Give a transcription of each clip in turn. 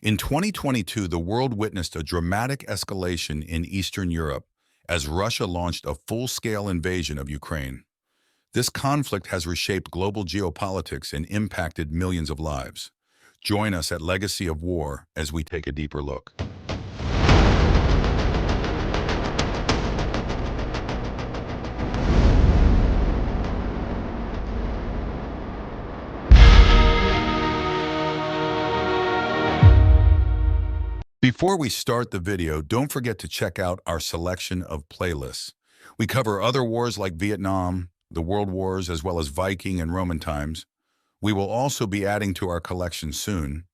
In 2022, the world witnessed a dramatic escalation in Eastern Europe as Russia launched a full-scale invasion of Ukraine. This conflict has reshaped global geopolitics and impacted millions of lives. Join us at Legacy of War as we take a deeper look. Before we start the video, don't forget to check out our selection of playlists. We cover other wars like Vietnam, the World Wars, as well as Viking and Roman times. We will also be adding to our collection soon.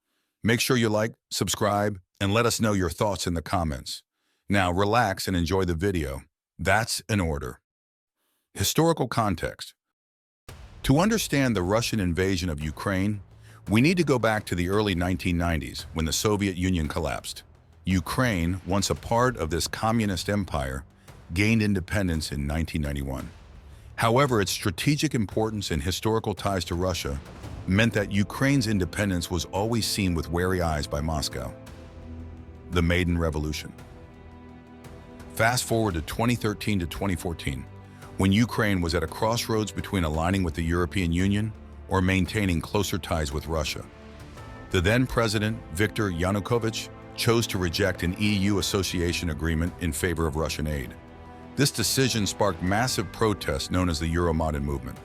Make sure you like, subscribe, and let us know your thoughts in the comments. Now relax and enjoy the video. That's in order. Historical context. To understand the Russian invasion of Ukraine, we need to go back to the early 1990s when the Soviet Union collapsed. Ukraine, once a part of this communist empire, gained independence in 1991. However, its strategic importance and historical ties to Russia meant that Ukraine's independence was always seen with wary eyes by Moscow. The Maidan Revolution. Fast forward to 2013 to 2014, when Ukraine was at a crossroads between aligning with the European Union or maintaining closer ties with Russia. The then president, Viktor Yanukovych, chose to reject an EU association agreement in favor of Russian aid. This decision sparked massive protests known as the Euromaidan movement.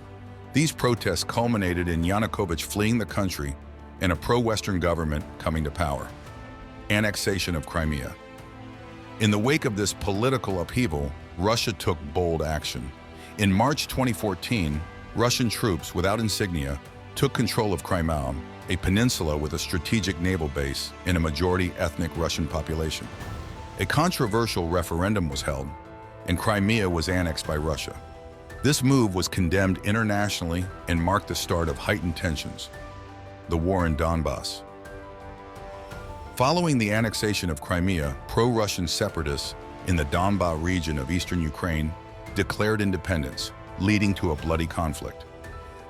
These protests culminated in Yanukovych fleeing the country and a pro-Western government coming to power. Annexation of Crimea. In the wake of this political upheaval, Russia took bold action. In March 2014, Russian troops without insignia took control of Crimea, a peninsula with a strategic naval base and a majority ethnic Russian population. A controversial referendum was held, and Crimea was annexed by Russia. This move was condemned internationally and marked the start of heightened tensions. The war in Donbass. Following the annexation of Crimea, pro-Russian separatists in the Donbas region of eastern Ukraine declared independence, leading to a bloody conflict.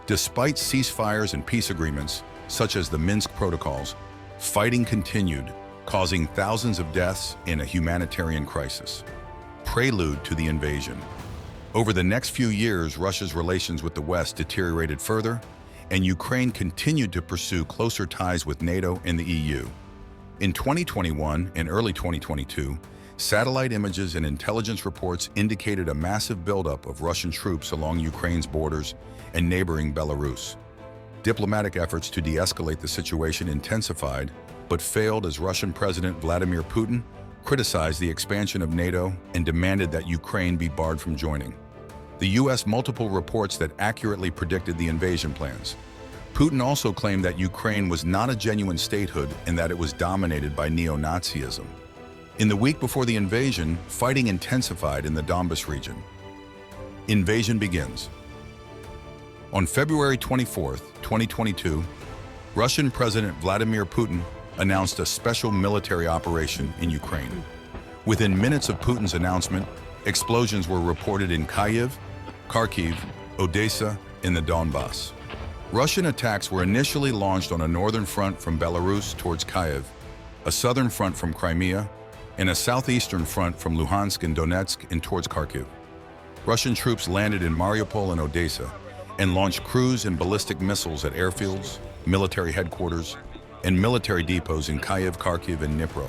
Despite ceasefires and peace agreements, such as the Minsk protocols, fighting continued, causing thousands of deaths in a humanitarian crisis. Prelude to the invasion. Over the next few years, Russia's relations with the West deteriorated further, and Ukraine continued to pursue closer ties with NATO and the EU. In 2021 and early 2022, satellite images and intelligence reports indicated a massive buildup of Russian troops along Ukraine's borders and neighboring Belarus. Diplomatic efforts to de-escalate the situation intensified, but failed as Russian President Vladimir Putin criticized the expansion of NATO and demanded that Ukraine be barred from joining. The U.S. multiple reports that accurately predicted the invasion plans. Putin also claimed that Ukraine was not a genuine statehood and that it was dominated by neo-Nazism. In the week before the invasion, fighting intensified in the Donbas region. Invasion begins. On February 24, 2022, Russian President Vladimir Putin announced a special military operation in Ukraine. Within minutes of Putin's announcement, explosions were reported in Kyiv, Kharkiv, Odessa, and the Donbas. Russian attacks were initially launched on a northern front from Belarus towards Kyiv, a southern front from Crimea, and a southeastern front from Luhansk and Donetsk and towards Kharkiv. Russian troops landed in Mariupol and Odessa and launched cruise and ballistic missiles at airfields, military headquarters, and military depots in Kyiv, Kharkiv, and Dnipro.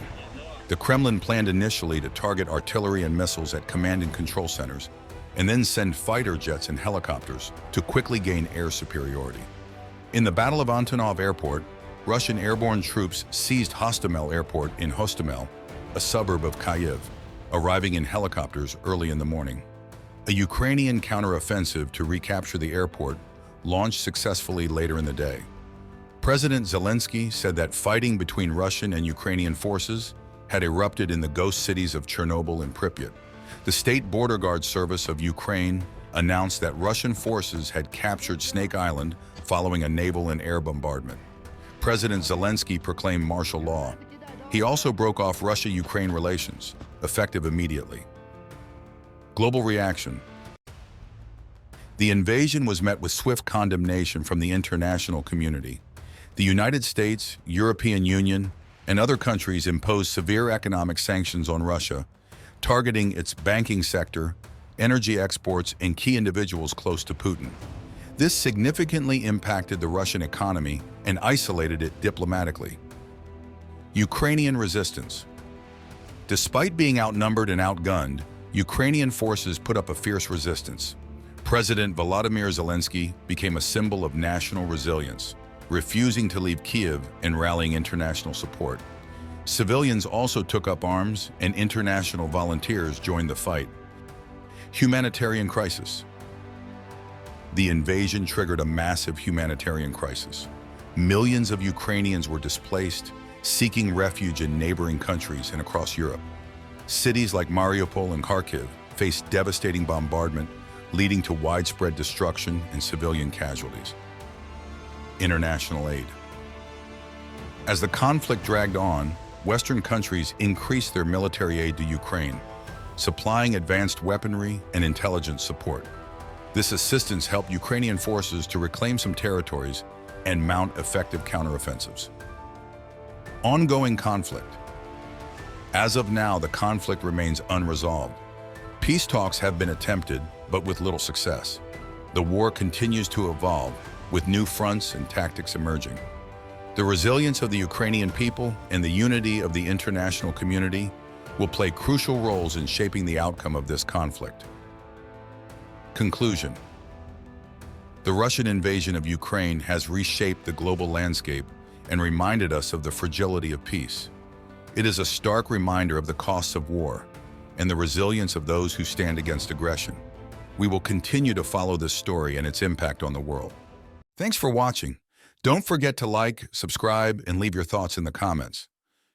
The Kremlin planned initially to target artillery and missiles at command and control centers, and then send fighter jets and helicopters to quickly gain air superiority. In the Battle of Antonov Airport, Russian airborne troops seized Hostomel Airport in Hostomel, a suburb of Kyiv, arriving in helicopters early in the morning. A Ukrainian counteroffensive to recapture the airport launched successfully later in the day. President Zelensky said that fighting between Russian and Ukrainian forces had erupted in the ghost cities of Chernobyl and Pripyat. The State Border Guard Service of Ukraine announced that Russian forces had captured Snake Island following a naval and air bombardment. President Zelensky proclaimed martial law. He also broke off Russia-Ukraine relations, effective immediately. Global reaction. The invasion was met with swift condemnation from the international community. The United States, European Union, and other countries imposed severe economic sanctions on Russia, targeting its banking sector, energy exports, and key individuals close to Putin. This significantly impacted the Russian economy and isolated it diplomatically. Ukrainian resistance. Despite being outnumbered and outgunned, Ukrainian forces put up a fierce resistance. President Volodymyr Zelensky became a symbol of national resilience, refusing to leave Kyiv and rallying international support. Civilians also took up arms, and international volunteers joined the fight. Humanitarian crisis. The invasion triggered a massive humanitarian crisis. Millions of Ukrainians were displaced, seeking refuge in neighboring countries and across Europe. Cities like Mariupol and Kharkiv faced devastating bombardment, leading to widespread destruction and civilian casualties. International aid. As the conflict dragged on, Western countries increased their military aid to Ukraine, supplying advanced weaponry and intelligence support. This assistance helped Ukrainian forces to reclaim some territories and mount effective counteroffensives. Ongoing conflict. As of now, the conflict remains unresolved. Peace talks have been attempted, but with little success. The war continues to evolve, with new fronts and tactics emerging. The resilience of the Ukrainian people and the unity of the international community will play crucial roles in shaping the outcome of this conflict. Conclusion. The Russian invasion of Ukraine has reshaped the global landscape and reminded us of the fragility of peace. It is a stark reminder of the costs of war and the resilience of those who stand against aggression. We will continue to follow this story and its impact on the world. Thanks for watching. Don't forget to like, subscribe, and leave your thoughts in the comments.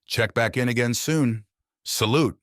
Check back in again soon. Salute!